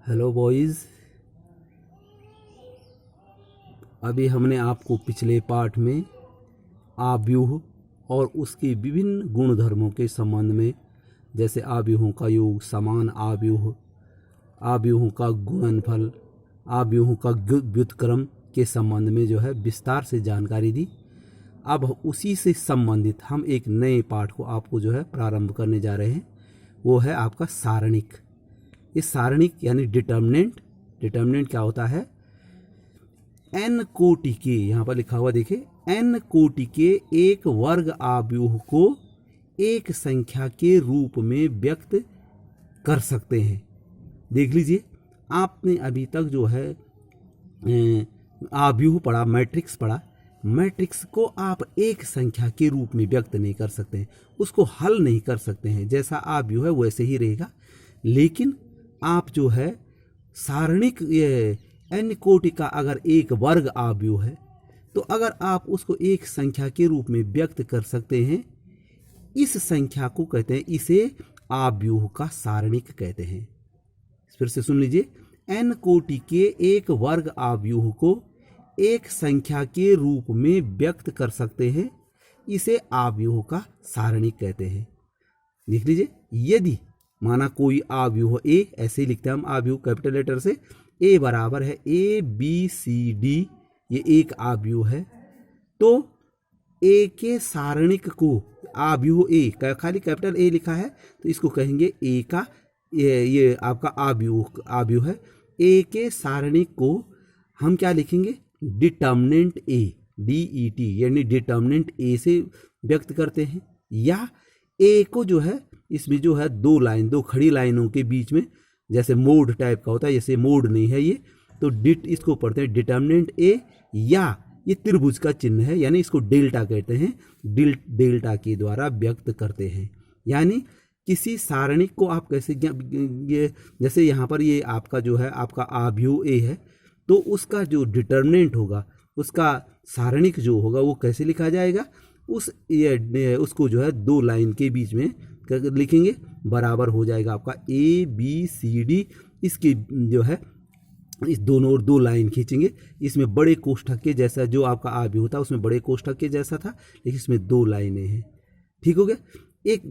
Hello boys. अभी हमने आपको पिछले पाठ में आव्यूह और उसके विभिन्न गुणधर्मों के संबंध में, जैसे आव्यूहों का योग, समान आव्यूह, आव्यूहों का गुणनफल, आव्यूहों का व्युत्क्रम के संबंध में जो है विस्तार से जानकारी दी। अब उसी से संबंधित हम एक नए पाठ को आपको जो है प्रारंभ करने जा रहे हैं। वो है आपका सारणिक। इस सारणिक यानी डिटर्मिनेंट क्या होता है? n कोटि के, यहाँ पर लिखा हुआ देखिए, n कोटि के एक वर्ग आव्यूह को एक संख्या के रूप में व्यक्त कर सकते हैं। देख लीजिए, आपने अभी तक जो है आव्यूह पढ़ा, मैट्रिक्स पढ़ा। मैट्रिक्स को आप एक संख्या के रूप में व्यक्त नहीं कर सकते हैं, उसको हल नहीं कर सकते हैं। जैसा आव्यूह है वैसे ही रहेगा। लेकिन आप जो है सारणिक, ये n कोटि का अगर एक वर्ग आव्यूह है तो अगर आप उसको एक संख्या के रूप में व्यक्त कर सकते हैं, इस संख्या को कहते हैं, इसे आव्यूह का सारणिक कहते हैं। फिर से सुन लीजिए, n कोटि के एक वर्ग आव्यूह को एक संख्या के रूप में व्यक्त कर सकते हैं, इसे आव्यूह का सारणिक कहते हैं। देख लीजिए, यदि माना कोई आव्यूह ए, ऐसे ही लिखते हैं हम आव्यूह कैपिटल लेटर से, ए बराबर है ABCD, ये एक आव्यूह है, तो ए के सारणिक को, आव्यूह ए खाली कैपिटल ए लिखा है तो इसको कहेंगे ए का, ये आपका आव्यूह है। ए के सारणिक को हम क्या लिखेंगे? डिटर्मिनेंट ए, DET, यानी डिटर्मिनेंट ए से व्यक्त करते हैं। या ए को जो है, इसमें जो है दो खड़ी लाइनों के बीच में जैसे मोड टाइप का होता है, जैसे मोड नहीं है ये, तो इसको पढ़ते हैं डिटर्मिनेंट ए, या ये त्रिभुज का चिन्ह है, यानी इसको डेल्टा कहते हैं, डेल्टा के द्वारा व्यक्त करते हैं। यानी किसी सारणिक को आप कैसे, ये जैसे यहाँ पर ये आपका जो है आपका आव्यूह ए है, तो उसका जो डिटर्मिनेंट होगा, उसका सारणिक जो होगा वो कैसे लिखा जाएगा? उसको जो है दो लाइन के बीच में लिखेंगे, बराबर हो जाएगा आपका ABCD। इसके जो है इस दोनों और दो लाइन खींचेंगे, इसमें बड़े कोष्ठक के जैसा जो आपका आव्यूह होता है उसमें बड़े कोष्ठक के जैसा था, लेकिन इसमें दो लाइनें हैं। ठीक हो गया। एक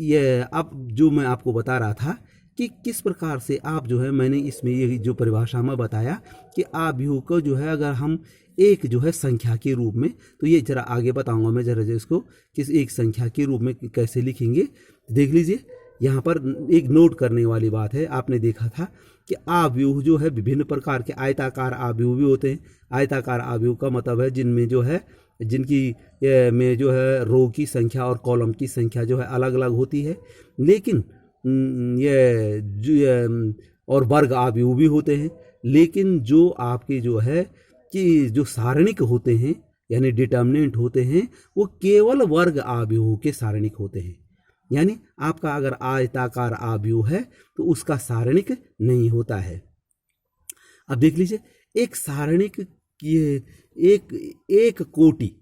ये अब जो मैं आपको बता रहा था कि किस प्रकार से आप जो है, मैंने इसमें ये जो परिभाषा में बताया कि आव्यूह को जो है अगर हम एक जो है संख्या के रूप में, तो ये जरा आगे बताऊंगा मैं, जरा इसको किस एक संख्या के रूप में कैसे लिखेंगे। देख लीजिए, यहाँ पर एक नोट करने वाली बात है। आपने देखा था कि आव्यूह जो है विभिन्न प्रकार के आयताकार आव्यूह भी होते हैं। आयताकार आव्यूह का मतलब है जिनमें जो है, जिनकी में जो है रो की संख्या और कॉलम की संख्या जो है अलग अलग होती है। लेकिन और वर्ग आव्यूह भी होते हैं। लेकिन जो आपके जो है कि जो सारणिक होते हैं, यानी डिटर्मिनेंट होते हैं, वो केवल वर्ग आव्यूह के सारणिक होते हैं। यानी आपका अगर आयताकार आव्यूह है तो उसका सारणिक नहीं होता है। अब देख लीजिए, एक सारणिक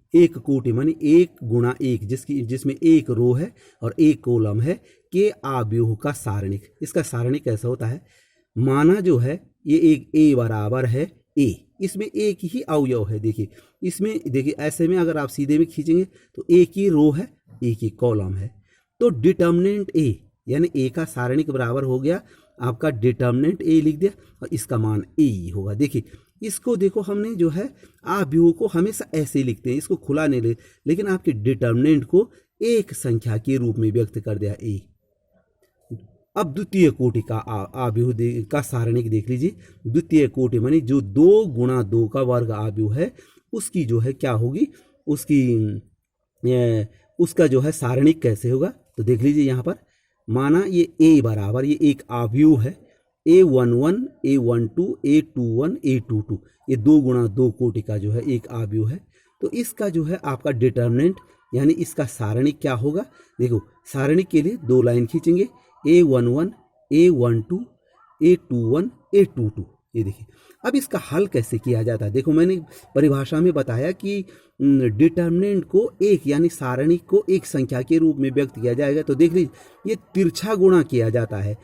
एक कोटि मानी 1 गुणा 1, जिसमें एक रो है और एक कॉलम है, के आव्यूह का सारणिक। इसका सारणिक कैसा होता है? माना जो है ये एक ए बराबर है ए, इसमें एक ही अवयव है। देखिए इसमें, देखिए ऐसे में अगर आप सीधे में खींचेंगे तो एक ही रो है, एक ही कॉलम है, तो डिटर्मिनेंट ए यानी ए का सारणिक बराबर हो गया आपका डिटर्मिनेंट ए लिख दिया, और इसका मान ए ही होगा। देखिए इसको देखो, हमने जो है आव्यूह को हमेशा ऐसे ही लिखते हैं, इसको खुला नहीं ले, लेकिन आपके डिटर्मिनेंट को एक संख्या के रूप में व्यक्त कर दिया ए। अब द्वितीय कोटि का आव्यूह का सारणिक देख लीजिए। द्वितीय कोटि मानी जो 2 गुणा 2 का वर्ग आव्यूह है, उसकी जो है क्या होगी, उसका जो है सारणिक कैसे होगा? तो देख लीजिए, यहाँ पर माना ये ए बराबर, ये एक आव्यूह है, A11, A12, A21, A22, ये 2 गुणा 2 कोटि का जो है एक आव्यूह है। तो इसका जो है आपका डिटर्मिनेंट यानी इसका सारणिक क्या होगा? देखो सारणिक के लिए दो लाइन खींचेंगे, A11, A12, A21, A22। ये देखिए, अब इसका हल कैसे किया जाता है? देखो मैंने परिभाषा में बताया कि डिटर्मिनेंट को एक यानी सारणिक को एक संख्या के रूप में व्यक्त किया जाएगा। तो देख लीजिए, ये तिरछा गुणा किया जाता है।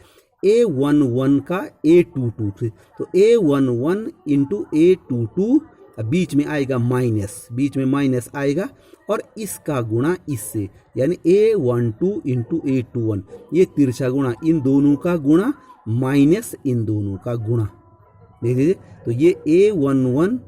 A11 का A22 से, तो A11 इंटू A22, बीच में आएगा माइनस, बीच में माइनस आएगा और इसका गुणा इससे, यानी A12 इंटू A21, ये तिरछा गुणा, इन दोनों का गुणा माइनस इन दोनों का गुणा, देख लीजिए। तो ये A11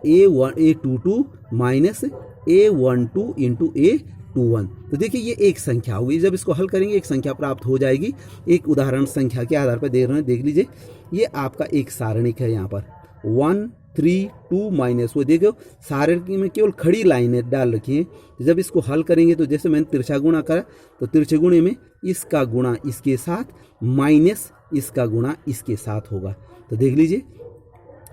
A22 minus A12 into A21, तो देखिए ये एक संख्या होगी। जब इसको हल करेंगे एक संख्या प्राप्त हो जाएगी। एक उदाहरण संख्या के आधार पर दे रहे हैं, देख लीजिए। ये आपका एक सारणिक है, यहाँ पर 1 3 2 माइनस, वो देखो सारणिक में केवल खड़ी लाइनें डाल रखी हैं। जब इसको हल करेंगे तो जैसे मैंने तिरछा गुणा करा, तो तिरछे गुणे में इसका गुणा इसके साथ माइनस इसका गुणा इसके साथ होगा। तो देख लीजिए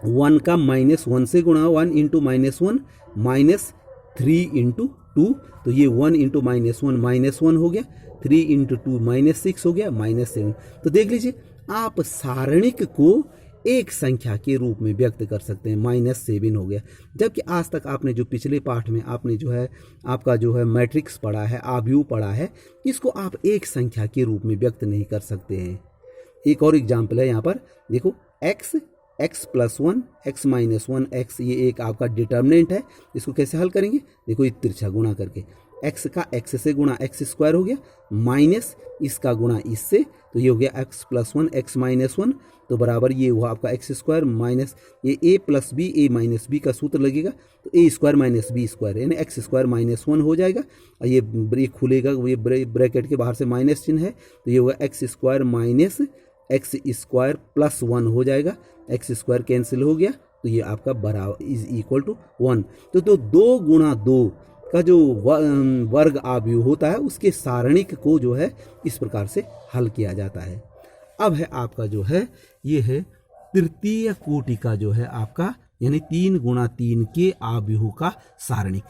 1 का -1 से गुणा, 1 इंटू -1 माइनस 3 इंटू 2, तो ये 1 इंटू -1 -1 हो गया, 3 इंटू 2 -6 हो गया, -7। तो देख लीजिए आप सारणिक को एक संख्या के रूप में व्यक्त कर सकते हैं, -7 हो गया। जबकि आज तक आपने जो पिछले पाठ में आपने जो है आपका जो है मैट्रिक्स पढ़ा है, आव्यूह पढ़ा है, इसको आप एक संख्या के रूप में व्यक्त नहीं कर सकते हैं। एक और एग्जाम्पल है यहाँ पर, देखो x +1 x -1 x, ये एक आपका डिटर्मिनेंट है। इसको कैसे हल करेंगे, देखो ये तिरछा गुणा करके, x का x से गुणा x² हो गया, माइनस इसका गुणा इससे, तो ये हो गया x +1 x -1, तो बराबर ये हुआ आपका x² माइनस ये a + b a - b का सूत्र लगेगा, तो a² - b², यानी x² -1 हो जाएगा। और ये ब्रेक खुलेगा, ये ब्रैकेट के बाहर से माइनस चिन्ह है, तो ये होगा x² माइनस x² +1 हो जाएगा, x² कैंसिल हो गया, तो ये आपका बराबर = 1। तो 2 गुणा 2 का जो वर्ग आव्यूह होता है, उसके सारणिक को जो है इस प्रकार से हल किया जाता है। अब है आपका जो है ये है तृतीय कोटि का जो है आपका, यानी 3 गुणा 3 के आव्यूह का सारणिक।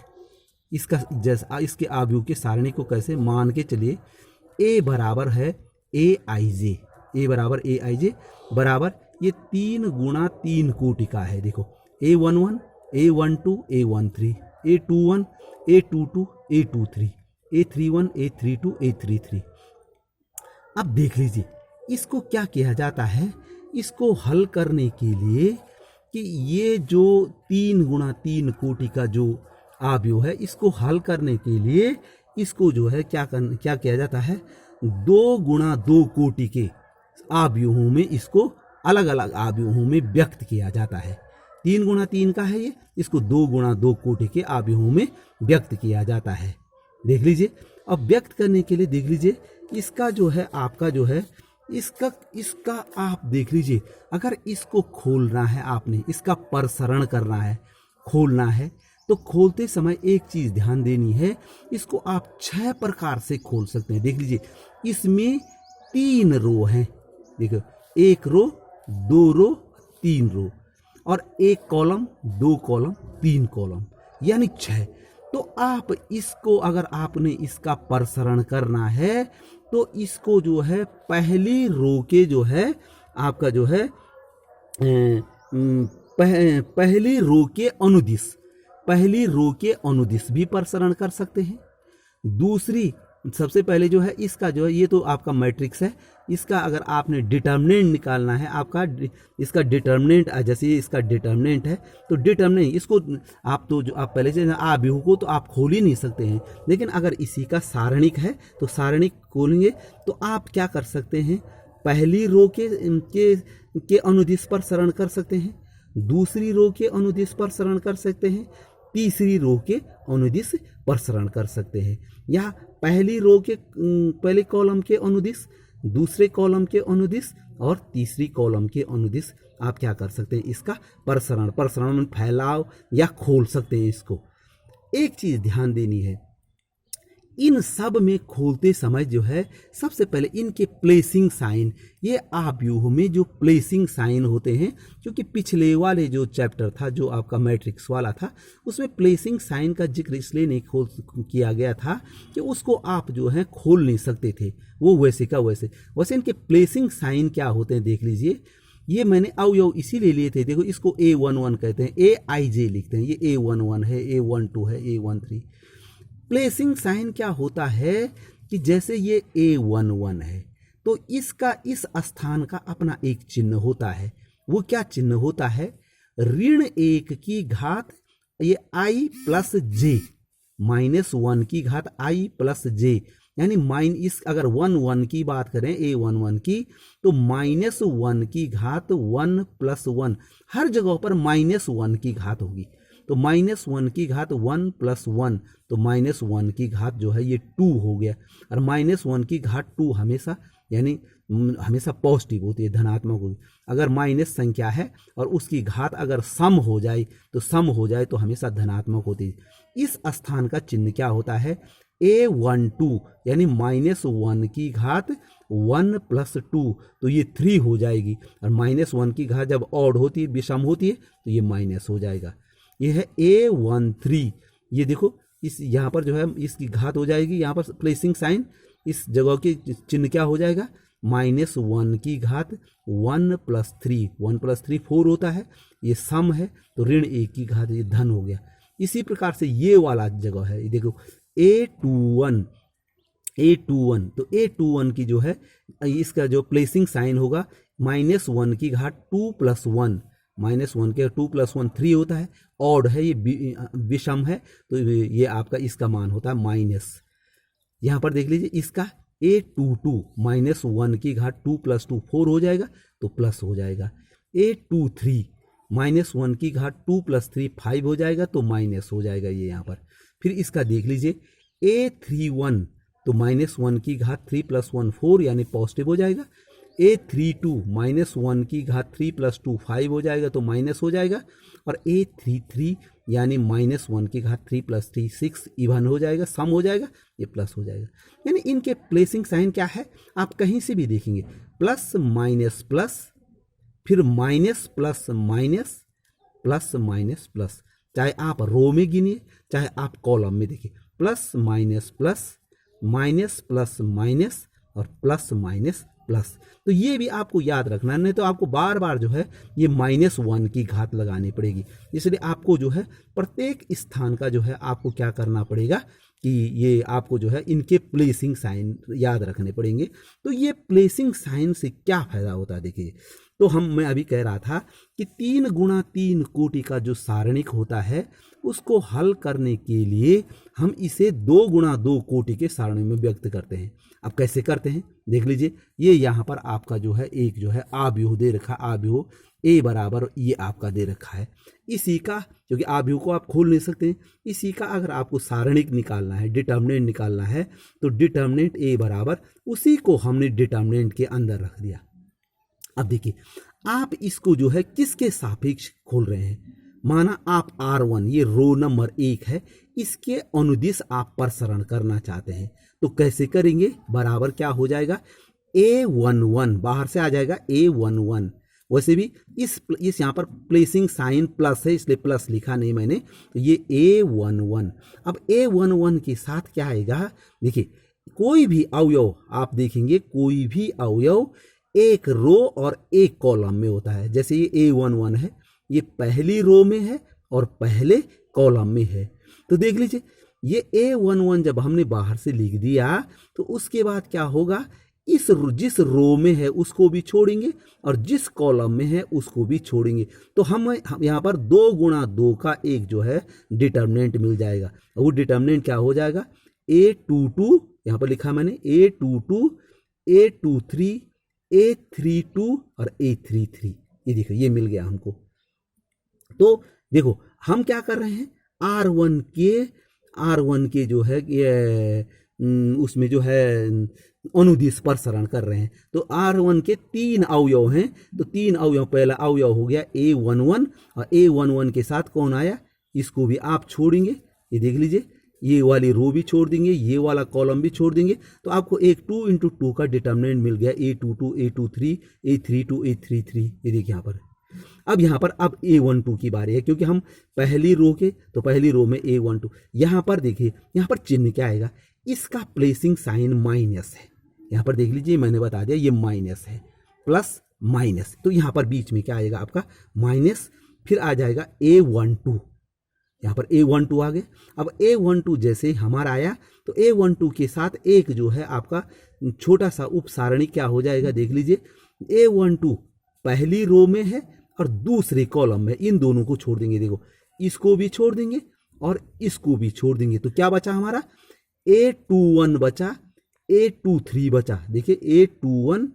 इसका जैसा इसके आव्यूह के सारणिक को कैसे मान के चलिए, a बराबर है aij, a बराबर aij बराबर ये 3 गुणा 3 कोटि का है। देखो a11 a12 a13 a21 a22 a23 a31 a32 a33। अब देख लीजिए इसको क्या किया जाता है, इसको हल करने के लिए कि ये जो 3 गुणा 3 कोटि का जो आव्यूह है, इसको हल करने के लिए इसको जो है क्या किया जाता है, 2 गुणा 2 कोटि के आव्यूहों में इसको अलग अलग आव्यूहों में व्यक्त किया जाता है। 3 गुणा 3 का है ये, इसको 2 गुणा 2 कोटि के आव्यूहों में व्यक्त किया जाता है। देख लीजिए, अब व्यक्त करने के लिए देख लीजिए इसका जो है आपका जो है इसका आप देख लीजिए, अगर इसको खोलना है, आपने इसका प्रसरण करना है, खोलना है, तो खोलते समय एक चीज ध्यान देनी है, इसको आप 6 प्रकार से खोल सकते हैं। देख लीजिए इसमें 3 रो हैं, देखो 1 रो 2 रो 3 रो, और 1 कॉलम 2 कॉलम 3 कॉलम, यानी 6। तो आप इसको अगर आपने इसका प्रसरण करना है, तो इसको जो है पहली रो के जो है आपका जो है पहली रो के अनुदिश भी प्रसरण कर सकते हैं। दूसरी सबसे पहले जो है इसका जो है, ये तो आपका मैट्रिक्स है, इसका अगर आपने डिटर्मिनेंट निकालना है, आपका इसका डिटर्मिनेंट, जैसे इसका डिटर्मिनेंट है, तो डिटर्मिनेंट इसको आप तो जो आप पहले से आव्यूह को तो आप खोल ही नहीं सकते हैं, लेकिन अगर इसी का सारणिक है तो सारणिक खोलेंगे तो आप क्या कर सकते हैं, पहली रो के अनुदिश पर शरण कर सकते हैं, दूसरी रो के अनुदिश पर शरण कर सकते हैं, तीसरी रो के अनुदिश पर शरण कर सकते हैं, या पहली रो के पहले कॉलम के अनुदिश, दूसरे कॉलम के अनुदिश और तीसरी कॉलम के अनुदिश आप क्या कर सकते हैं, इसका प्रसरण में फैलाव या खोल सकते हैं इसको। एक चीज ध्यान देनी है, इन सब में खोलते समय जो है सबसे पहले इनके प्लेसिंग साइन, ये आव्यूह में जो प्लेसिंग साइन होते हैं, क्योंकि पिछले वाले जो चैप्टर था जो आपका मैट्रिक्स वाला था, उसमें प्लेसिंग साइन का जिक्र इसलिए नहीं किया गया था कि उसको आप जो है खोल नहीं सकते थे, वो वैसे का वैसे इनके प्लेसिंग साइन क्या होते हैं देख लीजिए। ये मैंने अवयव इसीलिए लिए थे, देखो इसको A11 कहते हैं, AIJ लिखते हैं, ये A11 है, A12 है, A13। प्लेसिंग साइन क्या होता है कि जैसे ये A11 है, तो इसका इस स्थान का अपना एक चिन्ह होता है। वो क्या चिन्ह होता है? ऋण 1 की घात ये आई प्लस जे, -1 की घात आई प्लस जे, यानी इस अगर 1 की बात करें A11 की, तो -1 की घात 1 + 1, हर जगह पर -1 की घात होगी। तो -1 की घात 1 + 1, तो -1 की घात जो है ये 2 हो गया। और -1 की घात 2 हमेशा यानी हमेशा पॉजिटिव होती है, धनात्मक होगी। अगर माइनस संख्या है और उसकी घात अगर सम हो जाए तो हमेशा धनात्मक होती है। इस स्थान का चिन्ह क्या होता है? A12, यानी -1 की घात 1 + 2, तो ये 3 हो जाएगी। और -1 की घात जब ऑड होती है, विषम होती है, तो ये माइनस हो जाएगा। ये है A13। ये देखो इस यहाँ पर जो है इसकी घात हो जाएगी, यहाँ पर प्लेसिंग साइन, इस जगह के चिन्ह क्या हो जाएगा? -1 की घात 1 + 3, 1 + 3 4 होता है, ये सम है, तो ऋण 1 की घात ये धन हो गया। इसी प्रकार से ये वाला जगह है, ये देखो A21, तो A21 की जो है इसका जो प्लेसिंग साइन होगा -1 की घात 2 + 1, -1 के 2 + 1 3 होता है, ऑड है, ये विषम है, तो ये आपका इसका मान होता है माइनस। यहाँ पर देख लीजिए इसका A22, -1 की घात 2 + 2 4 हो जाएगा, तो प्लस हो जाएगा। A23, -1 की घात 2 + 3 5 हो जाएगा, तो माइनस हो जाएगा ये यहाँ पर। फिर इसका देख लीजिए A31, तो -1 की घात 3 + 1 4, यानी पॉजिटिव हो जाएगा। A32, -1 की घात 3 + 2 5 हो जाएगा, तो माइनस हो जाएगा। और A33 यानी -1 की घात 3 + 3 6 इवन हो जाएगा, सम हो जाएगा, ये प्लस हो जाएगा। यानी इनके प्लेसिंग साइन क्या है, आप कहीं से भी देखेंगे प्लस माइनस प्लस, फिर minus plus minus, plus minus plus, चाहे आप रो में गिनिए चाहे आप कॉलम में देखिए, plus minus plus, minus plus minus और प्लस माइनस प्लस। तो ये भी आपको याद रखना, नहीं तो आपको बार बार जो है ये -1 की घात लगानी पड़ेगी। इसलिए आपको जो है प्रत्येक स्थान का जो है आपको क्या करना पड़ेगा कि ये आपको जो है इनके प्लेसिंग साइन याद रखने पड़ेंगे। तो ये प्लेसिंग साइन से क्या फायदा होता है, देखिए तो मैं अभी कह रहा था कि 3 × 3 कोटि का जो सारणिक होता है उसको हल करने के लिए हम इसे 2 × 2 कोटि के सारणी में व्यक्त करते हैं। अब कैसे करते हैं देख लीजिए, ये यहाँ पर आपका जो है एक जो है आव्यूह दे रखा, आव्यूह A बराबर ये आपका दे रखा है। इसी का, क्योंकि आव्यूह को आप खोल नहीं सकते, इसी का अगर आपको सारणिक निकालना है, डिटर्मिनेंट निकालना है, तो डिटर्मिनेंट A बराबर उसी को हमने डिटर्मिनेंट के अंदर रख दिया। अब देखिए आप इसको जो है किसके सापेक्ष खोल रहे हैं, माना आप R1 ये रो नंबर 1 है, इसके अनुदिश आप प्रसरण करना चाहते हैं, तो कैसे करेंगे? बराबर क्या हो जाएगा? A11 बाहर से आ जाएगा A11। वैसे भी इस यहाँ पर प्लेसिंग साइन प्लस है, इसलिए प्लस लिखा नहीं मैंने, तो ये A11। अब A11 के साथ क्या आएगा? देखिए कोई भी अवयव आप देखेंगे, कोई भी अवयव एक रो और एक कॉलम में होता है। जैसे ये A11 है, ये पहली रो में है और पहले कॉलम में है। तो देख लीजिए ये A11 जब हमने बाहर से लिख दिया तो उसके बाद क्या होगा, जिस रो में है उसको भी छोड़ेंगे और जिस कॉलम में है उसको भी छोड़ेंगे। तो हम यहाँ पर 2 × 2 का एक जो है डिटर्मिनेंट मिल जाएगा। वो डिटर्मिनेंट क्या हो जाएगा? A22 यहाँ पर लिखा मैंने, A22, A23, A32 और A33। ये देखो ये मिल गया हमको। तो देखो हम क्या कर रहे हैं, R1 के जो है ये उसमें जो है अनुदिश प्रसरण कर रहे हैं। तो R1 के 3 अवयव हैं, तो 3 अवयव, पहला अवयव हो गया A11 और A11 के साथ कौन आया, इसको भी आप छोड़ेंगे। ये देख लीजिए ये वाली रो भी छोड़ देंगे, ये वाला कॉलम भी छोड़ देंगे, तो आपको एक 2 × 2 का डिटर्मिनेंट मिल गया, A22, A23, A32, A33। ये देखिए यहाँ पर। अब यहाँ पर अब A12 की बारी है, क्योंकि हम पहली रो के, तो पहली रो में A12। यहाँ पर देखिए यहाँ पर चिन्ह क्या आएगा, इसका प्लेसिंग साइन माइनस है। यहाँ पर देख लीजिए मैंने बता दिया ये माइनस है, प्लस माइनस, तो यहाँ पर बीच में क्या आएगा आपका माइनस, फिर आ जाएगा A12। यहाँ पर A12 आ गया। अब A12 जैसे हमारा आया तो A12 के साथ एक जो है आपका छोटा सा उप सारणी क्या हो जाएगा, देख लीजिए। A12 पहली रो में है और दूसरे कॉलम में, इन दोनों को छोड़ देंगे, देखो इसको भी छोड़ देंगे और इसको भी छोड़ देंगे, तो क्या बचा हमारा A21 बचा, A23 बचा, देखिए A21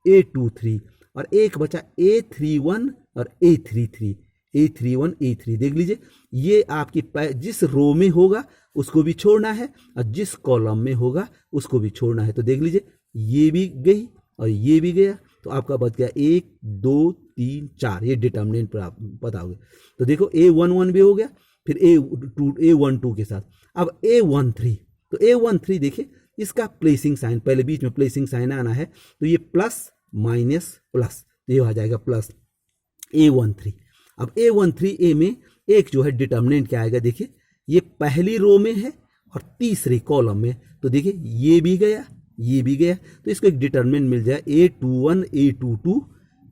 A23 और एक बचा A31 और A33, A31 A3, देख लीजिए। ये आपकी जिस रो में होगा उसको भी छोड़ना है और जिस कॉलम में होगा उसको भी छोड़ना है, तो देख लीजिए ये भी गई और ये भी गया, तो आपका बच गया 1 2 3 4, ये डिटर्मिनेंट पर आप बताओगे। तो देखो A11 भी हो गया, फिर A12 के साथ अब A13, तो A13 देखिए इसका प्लेसिंग साइन, पहले बीच में प्लेसिंग साइन आना है, तो ये प्लस माइनस प्लस, तो ये आ जाएगा प्लस A13। अब A13 में एक जो है डिटर्मिनेंट क्या आएगा, देखिए ये पहली रो में है और तीसरे कॉलम में, तो देखिए ये भी गया ये भी गया, तो इसको एक डिटर्मिनेंट मिल जाए A21 A22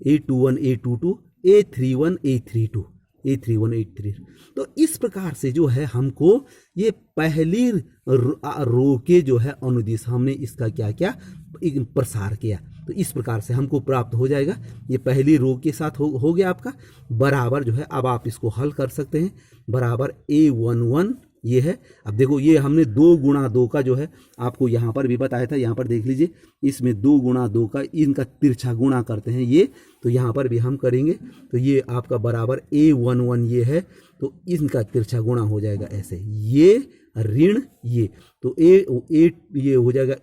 A21 A22 A31 A32 A31 A32। तो इस प्रकार से जो है हमको ये पहली रो के जो है अनुदिश हमने इसका क्या क्या प्रसार किया, तो इस प्रकार से हमको प्राप्त हो जाएगा। ये पहली रो के साथ हो गया आपका बराबर जो है, अब आप इसको हल कर सकते हैं, बराबर A11 ये है। अब देखो ये हमने 2 गुणा 2 का जो है आपको यहाँ पर भी बताया था, यहाँ पर देख लीजिए इसमें 2 गुणा 2 का इनका तिरछा गुणा करते हैं ये, तो यहाँ पर भी हम करेंगे, तो ये आपका बराबर A11 ये है, तो इनका तिरछा गुणा हो जाएगा ऐसे, ये ऋण ये, तो ए ये हो जाएगा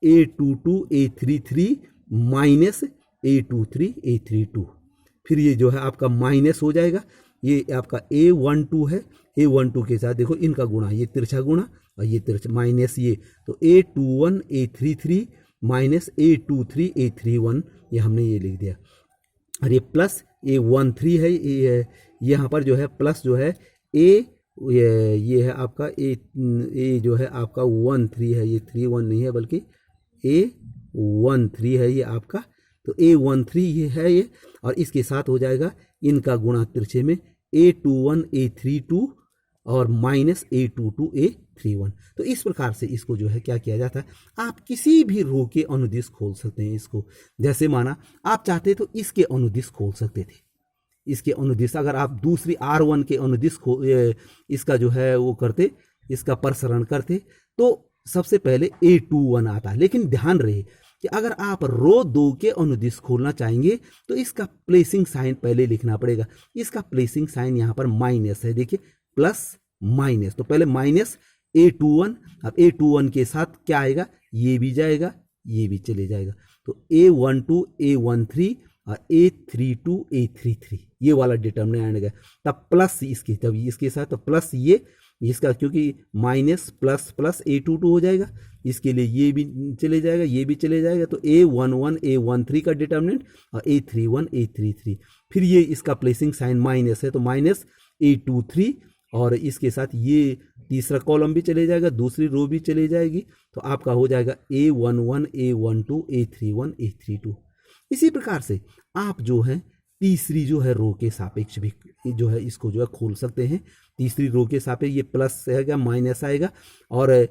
A22 A33 minus A23 A32, फिर ये जो है आपका माइनस हो जाएगा, ये आपका A12 है, A12 के साथ देखो इनका गुणा, ये तिरछा गुणा और ये तिरछा माइनस ये, तो A21 A33 minus A23 A31, ये हमने ये लिख दिया, और ये प्लस A13 है, ये यहाँ पर जो है प्लस जो है ये है आपका ए जो है आपका 13 है, ये 31 नहीं है बल्कि A13 है ये आपका, तो A13 ये है ये, और इसके साथ हो जाएगा इनका गुणा तिरछे में A21 A32 और माइनस A22 A31। तो इस प्रकार से इसको जो है क्या किया जाता है, आप किसी भी रो के अनुदिश खोल सकते हैं इसको, जैसे माना आप चाहते तो इसके अनुदिश खोल सकते थे, इसके अनुदिश अगर आप दूसरी R1 के अनुदिश इसका जो है वो करते, इसका प्रसरण करते, तो सबसे पहले A21 आता है, लेकिन ध्यान रहे कि अगर आप रो 2 के अनुदिश खोलना चाहेंगे तो इसका प्लेसिंग साइन पहले लिखना पड़ेगा। इसका प्लेसिंग साइन यहाँ पर माइनस है, देखिए प्लस माइनस, तो पहले माइनस A21, अब A21 के साथ क्या आएगा, ये भी जाएगा ये भी चले जाएगा, तो A12 A13 और A32 A33 ये वाला डिटर्मिनेंट आएगा, तब प्लस इसके, तब इसके साथ तो प्लस ये इसका, क्योंकि माइनस प्लस प्लस A22 हो जाएगा, इसके लिए ये भी चले जाएगा ये भी चले जाएगा, तो A11 A13 का डिटर्मिनेंट और A31 A33, फिर ये इसका प्लेसिंग साइन माइनस है, तो माइनस A23 और इसके साथ ये तीसरा कॉलम भी चले जाएगा, दूसरी रो भी चली जाएगी, तो आपका हो जाएगा A11 A12 A31 A32। इसी प्रकार से आप जो है तीसरी जो है रो के सापेक्ष भी जो है इसको जो है खोल सकते हैं। तीसरी रो के सापेक्ष ये प्लस आएगा माइनस आएगा, और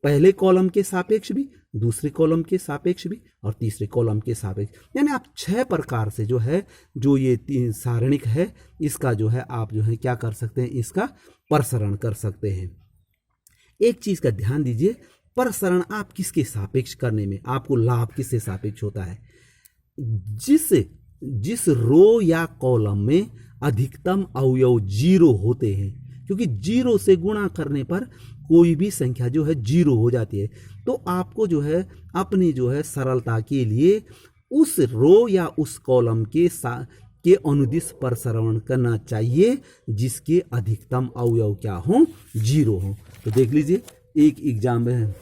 पहले कॉलम के सापेक्ष भी, दूसरे कॉलम के सापेक्ष भी और तीसरे कॉलम के सापेक्ष, यानी आप 6 प्रकार से जो है जो ये सारणिक है इसका जो है आप जो है क्या कर सकते हैं, इसका प्रसरण कर सकते हैं। एक चीज का ध्यान दीजिए, प्रसरण आप किसके सापेक्ष करने में आपको लाभ किससे सापेक्ष होता है, जिस रो या कॉलम में अधिकतम अवयव 0 होते हैं, क्योंकि 0 से गुणा करने पर कोई भी संख्या जो है 0 हो जाती है, तो आपको जो है अपनी जो है सरलता के लिए उस रो या उस कॉलम के अनुदिश प्रसरण करना चाहिए जिसके अधिकतम अवयव क्या हो, 0 हो। तो देख लीजिए एक एग्जाम है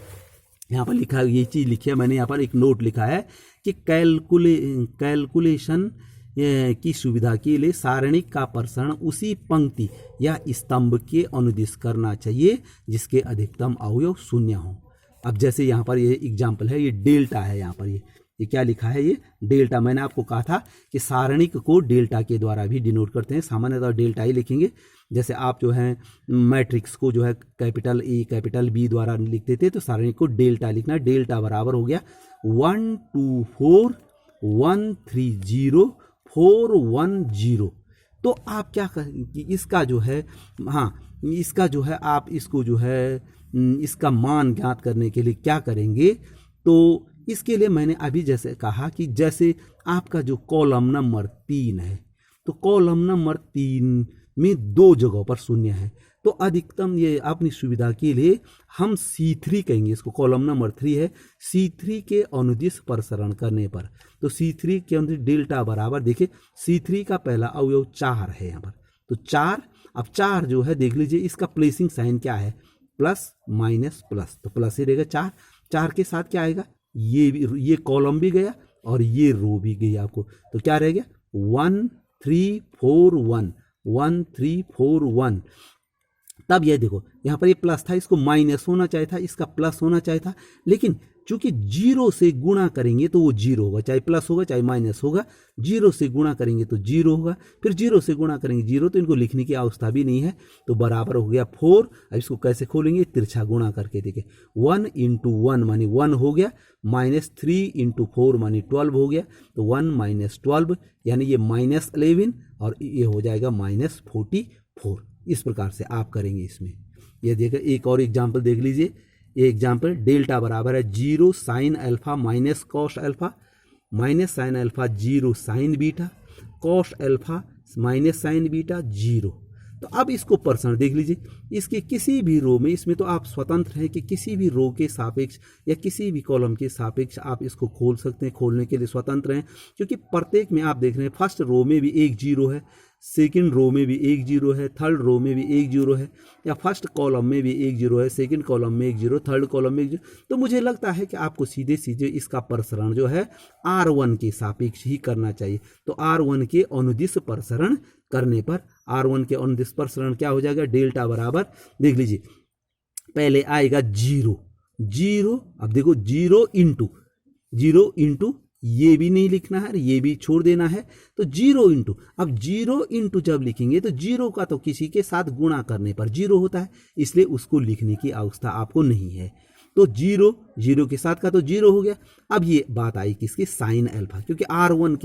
यहाँ पर लिखा, ये चीज लिखी है मैंने, यहाँ पर एक नोट लिखा है कि कैलकुलेशन की सुविधा के लिए सारणिक का प्रसरण उसी पंक्ति या स्तंभ के अनुदिश करना चाहिए जिसके अधिकतम अवयव 0 हो। अब जैसे यहाँ पर ये एग्जाम्पल है, ये डेल्टा है, यहाँ पर ये ये क्या लिखा है, ये डेल्टा। मैंने आपको कहा था कि सारणिक को डेल्टा के द्वारा भी डिनोट करते हैं, सामान्यतः डेल्टा ही लिखेंगे। जैसे आप जो है मैट्रिक्स को जो है कैपिटल ए कैपिटल बी द्वारा लिखते थे, तो सारणिक को डेल्टा लिखना। डेल्टा बराबर हो गया 1 2 4 1 3 0 4 1 0। तो आप क्या करेंगे, इसका जो है, हाँ इसका जो है आप इसको जो है इसका मान ज्ञात करने के लिए क्या करेंगे, तो इसके लिए मैंने अभी जैसे कहा कि जैसे आपका जो कॉलम नंबर 3 है, तो कॉलम नंबर 3 में 2 जगहों पर शून्य है, तो अधिकतम ये अपनी सुविधा के लिए हम C3 कहेंगे इसको। कॉलम नंबर 3 है, C3 के अनुदिश प्रसरण करने पर, तो C3 के अनुदिश डेल्टा बराबर, देखिए C3 का पहला अवयव 4 है यहाँ पर, तो 4। अब 4 जो है देख लीजिए इसका प्लेसिंग साइन क्या है, प्लस माइनस प्लस, तो प्लस ही रहेगा। 4 के साथ क्या आएगा, ये कॉलम भी गया और ये रो भी गई आपको, तो क्या रह गया 1 3 4 1 1 3 4 1। तब ये देखो यहाँ पर ये प्लस था, इसको माइनस होना चाहिए था, इसका प्लस होना चाहिए था, लेकिन चूंकि 0 से गुणा करेंगे तो वो 0 होगा, चाहे प्लस होगा चाहे माइनस होगा, 0 से गुणा करेंगे तो 0 होगा, फिर 0 से गुणा करेंगे 0, तो इनको लिखने की आवश्यकता भी नहीं है, तो बराबर हो गया 4। अब इसको कैसे खोलेंगे, तिरछा गुणा करके, देखिए 1 × 1 मानी 1 हो गया, -3 × 4 मानी 12 हो गया, तो 1 - 12 यानी ये -11 और ये हो जाएगा -44। इस प्रकार से आप करेंगे इसमें। ये देखिए एक और एग्जाम्पल देख लीजिए, ये एग्जाम्पल डेल्टा बराबर है 0 sin alpha minus cos alpha, minus sine alpha 0 sin beta, cos alpha minus sign beta 0। तो अब इसको परसेंट देख लीजिए, इसके किसी भी रो में, इसमें तो आप स्वतंत्र हैं कि किसी भी रो के सापेक्ष या किसी भी कॉलम के सापेक्ष आप इसको खोल सकते हैं, खोलने के लिए स्वतंत्र हैं, क्योंकि प्रत्येक में आप देख रहे हैं फर्स्ट रो में भी एक 0 है, सेकंड रो में भी एक 0 है, थर्ड रो में भी एक 0 है, या फर्स्ट कॉलम में भी एक 0 है, सेकंड कॉलम में एक 0, थर्ड कॉलम में एक 0। तो मुझे लगता है कि आपको सीधे सीधे इसका प्रसरण जो है R1 के सापेक्ष ही करना चाहिए। तो R1 के अनुदिश प्रसरण करने पर, R1 के अनुदिश प्रसरण क्या हो जाएगा, डेल्टा बराबर देख लीजिए, पहले आएगा 0। अब देखो 0 इंटू ये भी नहीं लिखना है, ये भी छोड़ देना है, तो 0 इंटू, अब 0 इंटू जब लिखेंगे तो 0 का तो किसी के साथ गुणा करने पर 0 होता है, इसलिए उसको लिखने की आवश्यकता आपको नहीं है। तो 0 के साथ का तो 0 हो गया। अब ये बात आई किसकी, साइन अल्फा, क्योंकि R1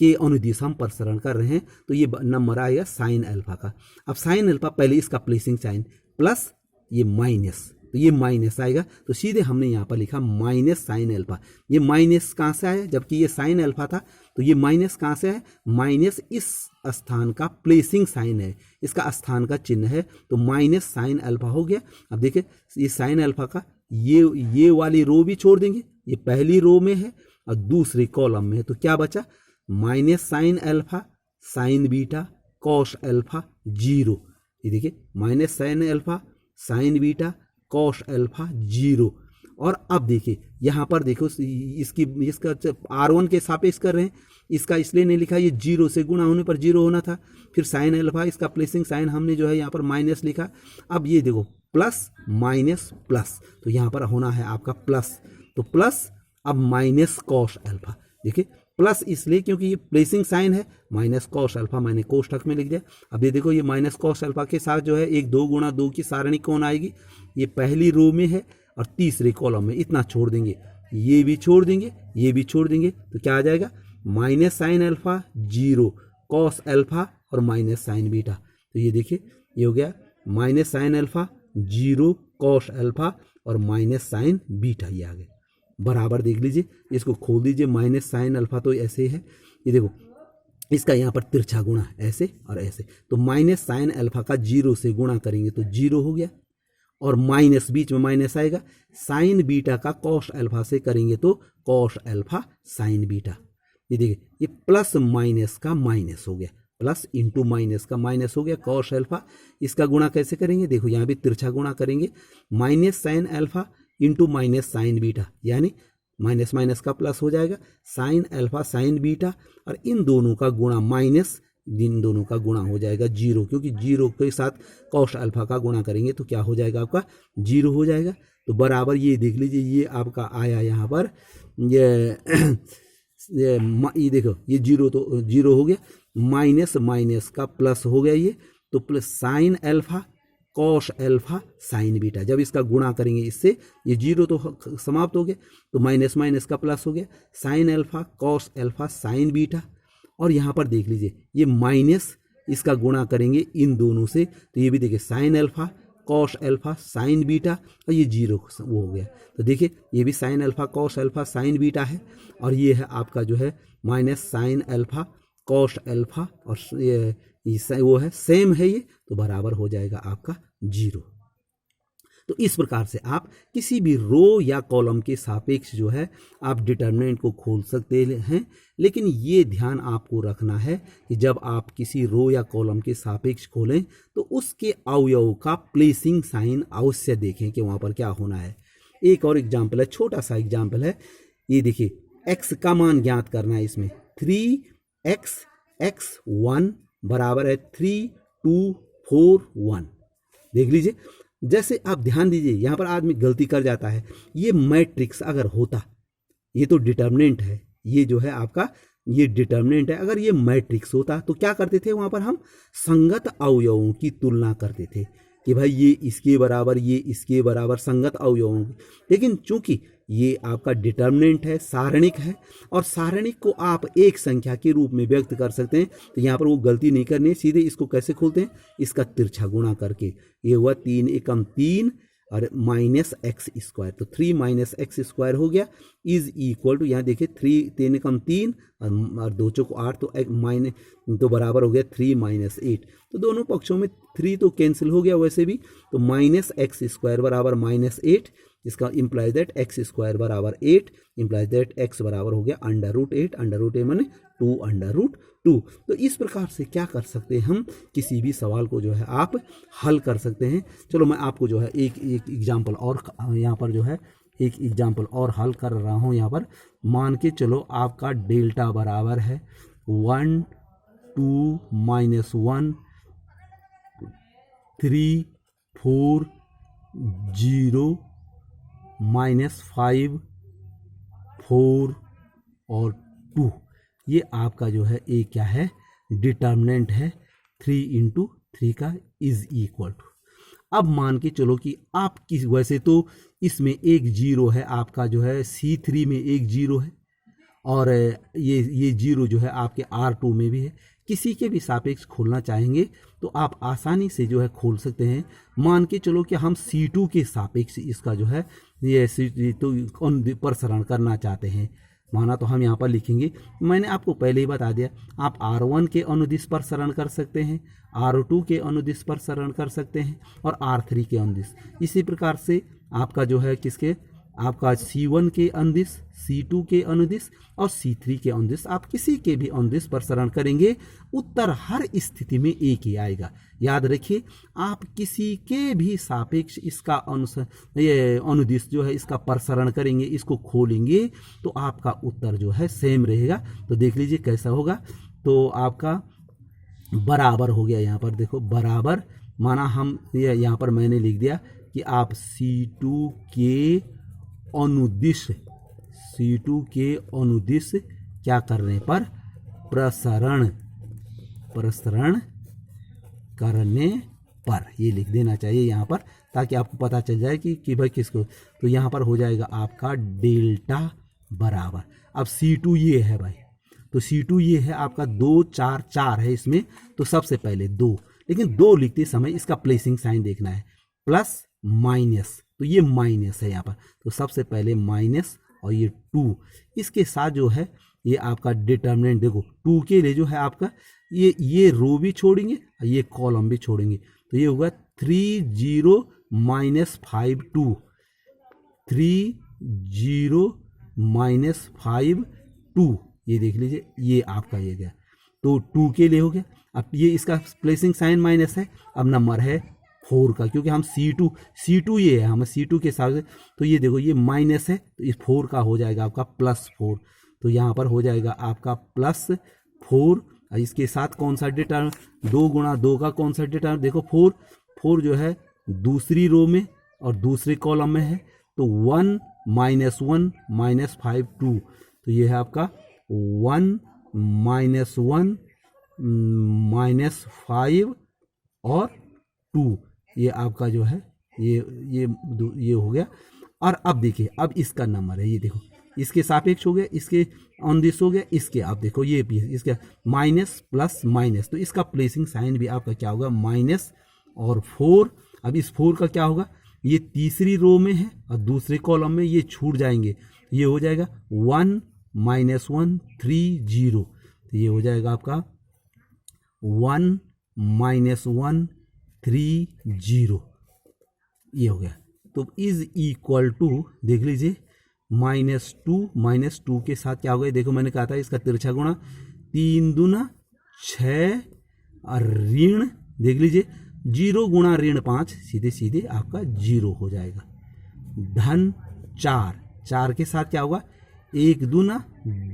के अनुदिश हम प्रसरण कर रहे हैं, तो ये नंबर आएगा साइन अल्फा का। अब साइन अल्फा पहले इसका प्लेसिंग साइन प्लस ये माइनस, तो ये माइनस आएगा, तो सीधे हमने यहाँ पर लिखा माइनस साइन अल्फा। ये माइनस कहाँ से आया, जबकि ये साइन अल्फा था, तो ये माइनस कहाँ से है, माइनस इस स्थान का प्लेसिंग साइन है, इसका स्थान का चिन्ह है, तो माइनस साइन अल्फा हो गया। अब देखिए ये साइन अल्फा का ये वाली रो भी छोड़ देंगे, ये पहली रो में है और दूसरी कॉलम में है, तो क्या बचा, minus sine alpha sign beta cos alpha 0। ये देखिए minus sine alpha sign beta cos alpha 0। और अब देखिए यहाँ पर देखो इसका R1 के सापेक्ष कर रहे हैं, इसका इसलिए नहीं लिखा, ये 0 से गुणा होने पर 0 होना था, फिर साइन अल्फा इसका प्लेसिंग साइन हमने जो है यहाँ पर माइनस लिखा। अब ये देखो प्लस माइनस प्लस, तो यहाँ पर होना है आपका प्लस, तो प्लस अब माइनस कॉस अल्फा, देखिए प्लस इसलिए क्योंकि ये प्लेसिंग साइन है, माइनस कॉस अल्फा मैंने कोष्ठक में लिख दिया। अब ये देखो ये माइनस कॉस अल्फा के साथ जो है एक 2 × 2 की सारणी कौन आएगी, ये पहली रो में है और तीसरे कॉलम में, इतना छोड़ देंगे, ये भी छोड़ देंगे, ये भी छोड़ देंगे, तो क्या आ जाएगा, minus sine alpha 0 cos alpha और माइनस साइन बीटा। तो ये देखिए ये हो गया minus sine alpha 0 cos alpha और माइनस साइन बीटा, ये आ गए बराबर। देख लीजिए इसको खोल दीजिए, माइनस साइन अल्फा तो ऐसे है, ये देखो इसका यहाँ पर तिरछा गुणा ऐसे और ऐसे, तो माइनस साइन अल्फा का 0 से गुणा करेंगे तो 0 हो गया, और माइनस बीच में माइनस आएगा, साइन बीटा का कॉस अल्फा से करेंगे तो कॉस अल्फा साइन बीटा। ये देखिए ये प्लस माइनस का माइनस हो गया, प्लस इंटू माइनस का माइनस हो गया कॉस अल्फा। इसका गुणा कैसे करेंगे, देखो यहाँ भी तिरछा गुणा करेंगे, minus sine alpha into minus sign beta, यानी माइनस माइनस का प्लस हो जाएगा, साइन अल्फा साइन बीटा, और इन दोनों का गुणा माइनस, इन दोनों का गुणा हो जाएगा 0, क्योंकि 0 के साथ कॉस अल्फा का गुणा करेंगे तो क्या हो जाएगा आपका 0 हो जाएगा। तो बराबर ये देख लीजिए ये आपका आया यहाँ पर ये देखो ये जीरो तो जीरो हो गया, माइनस माइनस का प्लस हो गया ये, तो plus sine alpha cos alpha sign beta. जब इसका गुणा करेंगे इससे, ये जीरो तो समाप्त हो गया, तो माइनस माइनस का प्लस हो गया, sine alpha cos alpha sign beta. और यहाँ पर देख लीजिए ये माइनस, इसका गुणा करेंगे इन दोनों से, तो ये भी देखिए sine alpha cos alpha sign beta, और ये जीरो वो हो गया। तो देखिए ये भी sine alpha cos alpha sign beta है, और ये है आपका जो है minus sine alpha cos alpha, और ये वो है सेम है ये, तो बराबर हो जाएगा आपका जीरो। तो इस प्रकार से आप किसी भी रो या कॉलम के सापेक्ष जो है आप डिटर्मिनेंट को खोल सकते हैं। लेकिन ये ध्यान आपको रखना है कि जब आप किसी रो या कॉलम के सापेक्ष खोलें तो उसके अवयव का प्लेसिंग साइन अवश्य देखें कि वहाँ पर क्या होना है। एक और एग्जाम्पल है, छोटा सा एग्जाम्पल है, ये देखिए x का मान ज्ञात करना है। इसमें 3x x1 बराबर है 3 2 4 1। देख लीजिए, जैसे आप ध्यान दीजिए यहाँ पर आदमी गलती कर जाता है। ये मैट्रिक्स अगर होता, ये तो डिटर्मिनेंट है, ये जो है आपका ये डिटर्मिनेंट है, अगर ये मैट्रिक्स होता तो क्या करते थे, वहाँ पर हम संगत अवयवों की तुलना करते थे कि भाई ये इसके बराबर, ये इसके बराबर, संगत अवयवों की। लेकिन चूंकि ये आपका डिटर्मिनेंट है, सारणिक है, और सारणिक को आप एक संख्या के रूप में व्यक्त कर सकते हैं, तो यहाँ पर वो गलती नहीं करनी है। सीधे इसको कैसे खोलते हैं, इसका तिरछा गुणा करके। ये हुआ 3 एकम 3 और माइनस एक्स स्क्वायर, तो 3 माइनस एक्स स्क्वायर हो गया, इज इक्वल टू, यहाँ देखिए 3 एकम 3 और 2 चौक 8, तो माइनस तो बराबर हो गया 3 माइनस 8। तो दोनों पक्षों में 3 तो कैंसिल हो गया वैसे भी, तो माइनस एक्स स्क्वायर बराबर माइनस 8, इसका इंप्लाइज दैट एक्स स्क्वायर बराबर 8, इंप्लाइज दैट एक्स बराबर हो गया √8, √8 माने 2√2। तो इस प्रकार से क्या कर सकते हैं, हम किसी भी सवाल को जो है आप हल कर सकते हैं। चलो मैं आपको जो है एक एग्जाम्पल और यहाँ पर जो है एक एग्जाम्पल और हल कर रहा हूँ। यहाँ पर मान के चलो आपका डेल्टा बराबर है 1 2 -1 3 4 0 -5 4 और 2। ये आपका जो है एक क्या है, डिटर्मिनेंट है 3 × 3 का इज इक्वल टू। अब मान के चलो कि आप किस, वैसे तो इसमें एक जीरो है, आपका जो है C3 में एक जीरो है, और ये जीरो जो है आपके R2 में भी है। किसी के भी सापेक्ष खोलना चाहेंगे तो आप आसानी से जो है खोल सकते हैं। मान के चलो कि हम C2 के सापेक्ष इसका जो है ये तो प्रसरण करना चाहते हैं, माना तो हम यहाँ पर लिखेंगे, मैंने आपको पहले ही बता दिया, आप R1 के अनुदिश प्रसरण कर सकते हैं, R2 के अनुदिश प्रसरण कर सकते हैं, और R3 के अनुदिश। इसी प्रकार से आपका जो है किसके, आपका C1 के अनुदिश, C2 के अनुदिश और C3 के अनुदिश, आप किसी के भी अनुदिश प्रसरण करेंगे, उत्तर हर स्थिति में एक ही आएगा। याद रखिए, आप किसी के भी सापेक्ष इसका ये अनुदिश जो है इसका प्रसरण करेंगे, इसको खोलेंगे, तो आपका उत्तर जो है सेम रहेगा। तो देख लीजिए कैसा होगा, तो आपका बराबर हो गया। यहाँ पर देखो बराबर, माना हम यहाँ पर मैंने लिख दिया कि आप C2 के अनुदिश क्या करने पर, प्रसरण करने पर, ये लिख देना चाहिए यहाँ पर, ताकि आपको पता चल जाए कि भाई किसको। तो यहाँ पर हो जाएगा आपका डेल्टा बराबर, अब C2 ये है भाई, तो C2 ये है आपका 2 4 4 है इसमें, तो सबसे पहले 2, लेकिन 2 लिखते समय इसका प्लेसिंग साइन देखना है, प्लस माइनस, तो ये माइनस है यहाँ पर, तो सबसे पहले माइनस, और ये 2, इसके साथ जो है ये आपका डिटर्मिनेंट देखो 2 के लिए जो है आपका ये रो भी छोड़ेंगे, ये कॉलम भी छोड़ेंगे, तो ये होगा 3 0 -5 2, 3 0 -5 2, ये देख लीजिए, ये आपका ये गया, तो 2 के लिए हो गया। अब ये इसका प्लेसिंग साइन माइनस है, अब नंबर है 4 का, क्योंकि हम C2 ये है, हम C2 के साथ, तो ये देखो ये माइनस है, तो इस 4 का हो जाएगा आपका +4, तो यहाँ पर हो जाएगा आपका +4। इसके साथ कौन सा डिटर्म, 2 × 2 का कौन सा डिटर्म, देखो 4 जो है दूसरी रो में और दूसरे कॉलम में है, तो 1 -1 -5 2, तो ये है आपका 1 -1 -5 और 2, ये आपका जो है ये हो गया। और अब देखिए, अब इसका नंबर है, ये देखो इसके सापेक्ष हो गया, इसके ऑन दिस हो गया, इसके आप देखो ये भी इसका माइनस प्लस माइनस, तो इसका प्लेसिंग साइन भी आपका क्या होगा माइनस और 4। अब इस 4 का क्या होगा, ये तीसरी रो में है और दूसरे कॉलम में ये छूट जाएंगे, ये हो जाएगा 1 -1 3 0, तो ये हो जाएगा आपका 1 -1 3 0, ये हो गया। तो इज इक्वल टू देख लीजिए -2 के साथ क्या होगा, देखो मैंने कहा था इसका तिरछा गुणा, 3 दूना 6 और ऋण देख लीजिए 0 गुणा ऋण 5, सीधे सीधे आपका 0 हो जाएगा। धन 4 के साथ क्या होगा, 1 दूना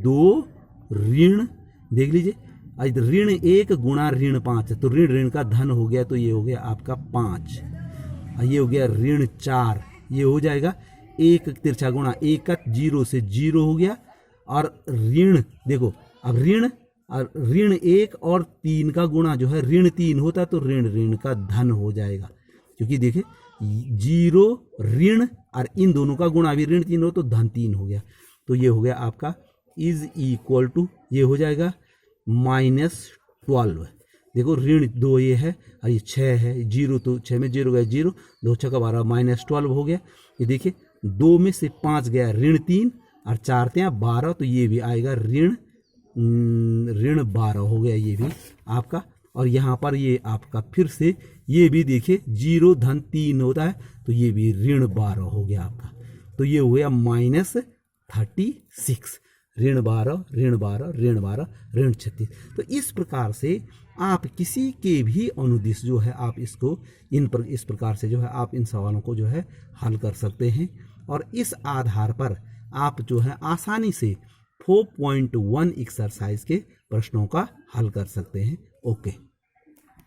2 ऋण देख लीजिए ऋण 1 गुणा ऋण 5, तो ऋण का धन हो गया, तो ये हो गया आपका 5, ये हो गया ऋण 4, ये हो जाएगा 1 तिरछा गुणा 1 का 0 से 0 हो गया। और ऋण देखो, अब ऋण 1 और 3 का गुणा जो है ऋण 3 होता तो ऋण का धन हो जाएगा, क्योंकि देखिए 0 ऋण और इन दोनों का गुणा भी ऋण 3 हो तो धन 3 हो गया। तो ये हो गया आपका इज इक्वल टू, ये हो जाएगा -12। देखो ऋण 2 ये है और ये 6 है, 0 तो 6 में 0 गया 0, 2 6 का 12 -12 हो गया। ये देखिए 2 में से 5 गया ऋण 3 और 4 × 12, तो ये भी आएगा ऋण 12 हो गया ये भी आपका। और यहाँ पर ये आपका फिर से ये भी देखिए 0 धन 3 होता है, तो ये भी ऋण 12 हो गया आपका। तो ये हो गया -36, ऋण 12 ऋण 12 ऋण 12 ऋण 36। तो इस प्रकार से आप किसी के भी अनुदिश जो है आप इसको इस प्रकार से जो है आप इन सवालों को जो है हल कर सकते हैं। और इस आधार पर आप जो है आसानी से 4.1 एक्सरसाइज के प्रश्नों का हल कर सकते हैं। ओके।